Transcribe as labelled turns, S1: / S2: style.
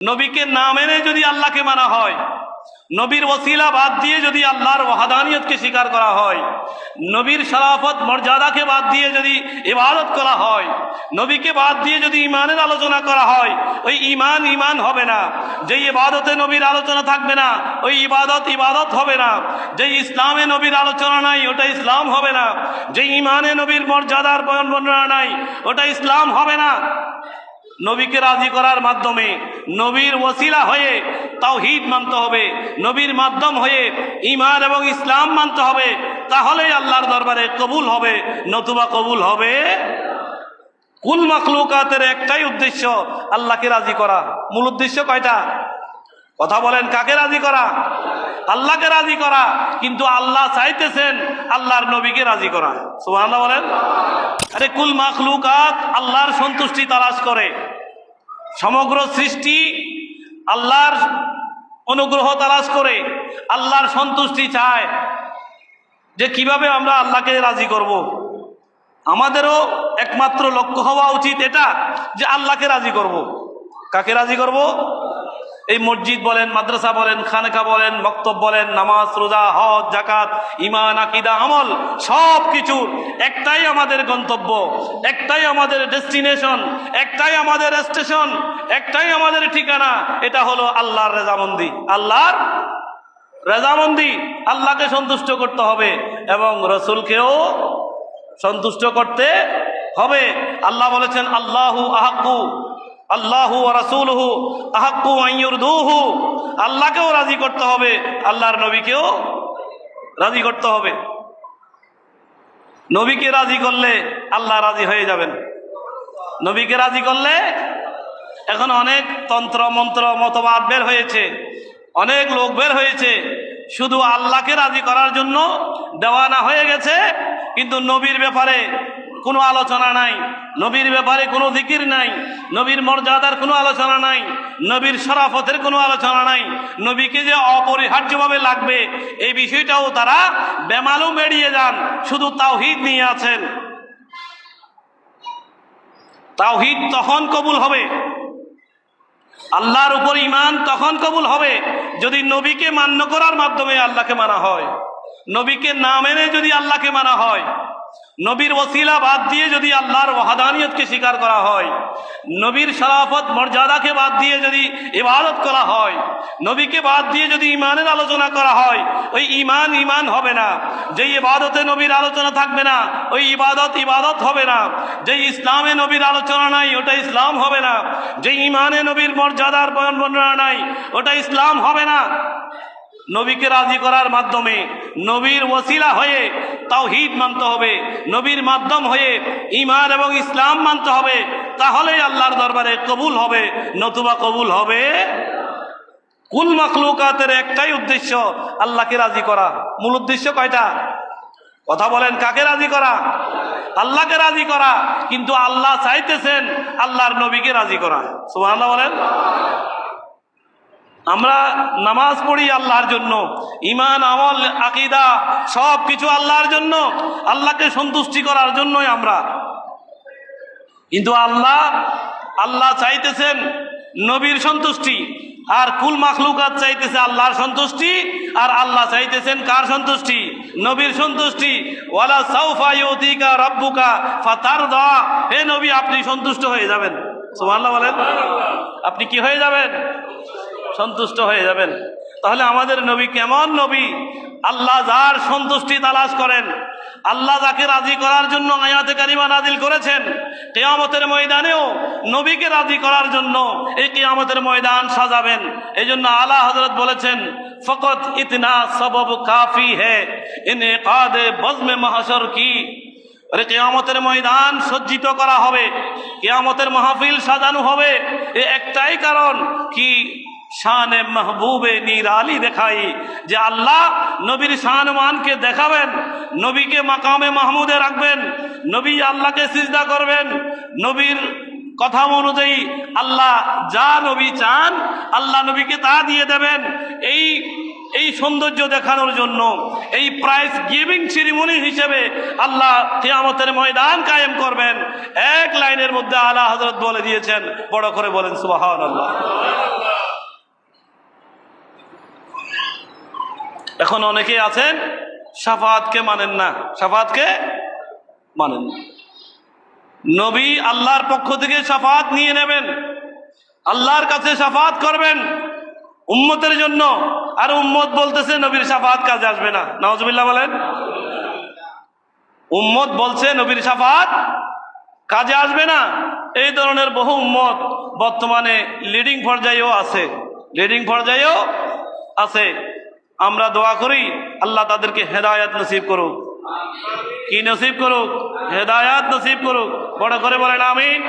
S1: নবীকে না মেনে যদি আল্লাহকে মানা হয়, নবীর ওসিলা বাদ দিয়ে যদি আল্লাহর ওয়াহদানিয়তকে স্বীকার করা হয়, নবীর শরাফত মর্যাদাকে বাদ দিয়ে যদি ইবাদত করা হয়, নবীকে বাদ দিয়ে যদি ইমানের আলোচনা করা হয়, ওই ইমান হবে না। যেই ইবাদতে নবীর আলোচনা থাকবে না, ওই ইবাদত হবে না। যেই ইসলামে নবীর আলোচনা নাই, ওটা ইসলাম হবে না। যেই ইমানে নবীর মর্যাদার বর্ণনা নাই, ওটা ইসলাম হবে না। নবীকে রাজি করার মাধ্যমে, নবীর ওসিলা হয়ে তাওহীদ মানতে হবে, নবীর মাধ্যম হয়ে ঈমান এবং ইসলাম মানতে হবে, তাহলেই আল্লাহর দরবারে কবুল হবে, নতুবা কবুল হবে। কুল মাখলুকাতের একটাই উদ্দেশ্য, আল্লাহকে রাজি করা। মূল উদ্দেশ্য কয়টা? কথা বলেন, কাকে রাজি করা? আল্লাহকে রাজি করা। কিন্তু আল্লাহ চাইতেছেন আল্লাহর নবীকে রাজি করা। সুবহানাল্লাহ বলেন। আরে কুল মাখলুকাত আল্লাহর সন্তুষ্টি তালাশ করে, সমগ্র সৃষ্টি আল্লাহর অনুগ্রহ তালাশ করে, আল্লাহর সন্তুষ্টি চায় যে কিভাবে আমরা আল্লাহকে রাজি করব। আমাদেরও একমাত্র লক্ষ্য হওয়া উচিত এটা যে আল্লাহকে রাজি করব। কাকে রাজি করব? এই মসজিদ বলেন, মাদ্রাসা বলেন, খানকা বলেন, মক্তব বলেন, নামাজ, রোজা, হজ, যাকাত, ঈমান, আকীদা, আমল, সব কিছু একটাই আমাদের গন্তব্য, একটাই আমাদের ডেস্টিনেশন, একটাই আমাদের স্টেশন, একটাই আমাদের ঠিকানা। এটা হলো আল্লাহর রেজামন্দি। আল্লাহর রেজামন্দি, আল্লাহকে সন্তুষ্ট করতে হবে এবং রসুলকেও সন্তুষ্ট করতে হবে। আল্লাহ বলেছেন আল্লাহু আহাক্কু, আল্লাহু ওয়া রাসূলুহু আহাক্কু আন ইউরদুহু। আল্লাহকেও রাজি করতে হবে, আল্লাহর নবীকেও রাজি করতে হবে। নবীকে রাজি করলে আল্লাহ রাজি হয়ে যাবেন। নবীকে রাজি করলে, এখন অনেক তন্ত্র মন্ত্র মতবাদ বের হয়েছে, অনেক লোক বের হয়েছে, শুধু আল্লাহকে রাজি করার জন্য দেওয়ানা হয়ে গেছে, কিন্তু নবীর ব্যাপারে কোনো আলোচনা নাই, নবীর ব্যাপারে কোনো জিকির নাই, নবীর মর্যাদার কোনো আলোচনা নাই, নবীর শরাফতের কোনো আলোচনা নাই, নবীকে যে অপরিহার্যভাবে লাগবে এই বিষয়টাও তারা বেমালুম এড়িয়ে যান, শুধু তাওহীদ নিয়ে আছেন। তাওহীদ তখন কবুল হবে, আল্লাহর উপর ঈমান তখন কবুল হবে যদি নবীকে মান্য করার মাধ্যমে আল্লাহকে মানা হয়। নবীকে না মেনে যদি আল্লাহকে মানা হয়, নবীর ওসিলা বাদ দিয়ে যদি আল্লাহর ওয়াহদানিয়তকে স্বীকার করা হয়, নবীর শরাফত মর্যাদাকে বাদ দিয়ে যদি ইবাদত করা হয়, নবীকে বাদ দিয়ে যদি ইমানের আলোচনা করা হয়, ওই ইমান হবে না। যেই ইবাদতে নবীর আলোচনা থাকবে না, ওই ইবাদত হবে না। যেই ইসলামে নবীর আলোচনা নাই, ওটা ইসলাম হবে না। যেই ইমানে নবীর মর্যাদার বর্ণনা নাই, ওটা ইসলাম হবে না। নবীকে রাজি করার মাধ্যমে, নবীর ওসিলা হয়ে তাওহীদ মানতে হবে, নবীর মাধ্যম হয়ে ঈমান এবং ইসলাম মানতে হবে, তাহলেই আল্লাহর দরবারে কবুল হবে, নতুবা কবুল হবে। কুল মাখলুকাতের একটাই উদ্দেশ্য, আল্লাহকে রাজি করা। মূল উদ্দেশ্য কয়টা? কথা বলেন, কাকে রাজি করা? আল্লাহকে রাজি করা। কিন্তু আল্লাহ চাইতেছেন আল্লাহর নবীকে রাজি করা। সুবহানাল্লাহ বলেন। আমরা নামাজ পড়ি আল্লাহর জন্য, ঈমান, আমল, আকীদা সব কিছু আল্লাহর জন্য, আল্লাহকে সন্তুষ্টি করার জন্যই আমরা। কিন্তু আল্লাহ চাইতেছেন নবীর সন্তুষ্টি, আর কুল মাখলুকাত চাইতেছে আল্লাহর সন্তুষ্টি, আর আল্লাহ চাইতেছেন কার সন্তুষ্টি? নবীর সন্তুষ্টি। ওয়ালা সাউফা ইউতিকা রাব্বুকা ফাতারদা। হে নবী, আপনি সন্তুষ্ট হয়ে যাবেন। সুবহানাল্লাহ বলেন। আপনি কি হয়ে যাবেন? সন্তুষ্ট হয়ে যাবেন। তাহলে আমাদের নবী কেমন নবী? আল্লাহ যার সন্তুষ্টি তালাশ করেন, আল্লাহ যাকে রাজি করার জন্য আয়াতে কারিমা নাজিল করেছেন, কিয়ামতের ময়দানেও নবীকে রাজি করার জন্য এই কিয়ামতের ময়দান সাজাবেন। এই জন্য আলা হযরত বলেছেন, ফকত ইতনা সবব কাফি হ্যায় ইনকাদে বজমে মাহশর কি। আরে কিয়ামতের ময়দান সজ্জিত করা হবে, কিয়ামতের মাহফিল সাজানো হবে, এই একটাই কারণ কি? শানে মাহবুবে নিরালি দেখাই, যে আল্লাহ নবীর শান মানকে দেখাবেন, নবীকে মাকামে মাহমুদে রাখবেন, নবী আল্লাহকে সিজদা করবেন, নবীর কথা অনুযায়ী আল্লাহ যা নবী চান আল্লাহ নবীকে তা দিয়ে দেবেন। এই সৌন্দর্য দেখানোর জন্য, এই প্রাইজ গিভিং সেরিমনি হিসেবে আল্লাহ কিয়ামতের ময়দান কায়েম করবেন। এক লাইনের মধ্যে আলা হযরত বলে দিয়েছেন, বড় করে বলেন সুবহানাল্লাহ। এখন অনেকে আছেন শাফাআতকে মানেন না, শাফাআতকে মানেন না। নবী আল্লাহর পক্ষ থেকে শাফাআত নিয়ে নেবেন, আল্লাহর কাছে শাফাআত করবেন উম্মতের জন্য, আর উম্মত বলতেছে নবীর শাফাআত কাজে আসবে না। নাউজুবিল্লাহ বলেন। উম্মত বলছে নবীর শাফাআত কাজে আসবে না। এই ধরনের বহু উম্মত বর্তমানে লিডিং পর্যায়েও আছে, লিডিং পর্যায়েও আছে। আমরা দোয়া করি আল্লাহ তাদেরকে হেদায়াত নসিব করুক। কি নসিব করুক? হেদায়াত নসিব করুক। বড় করে বলেন আমিন।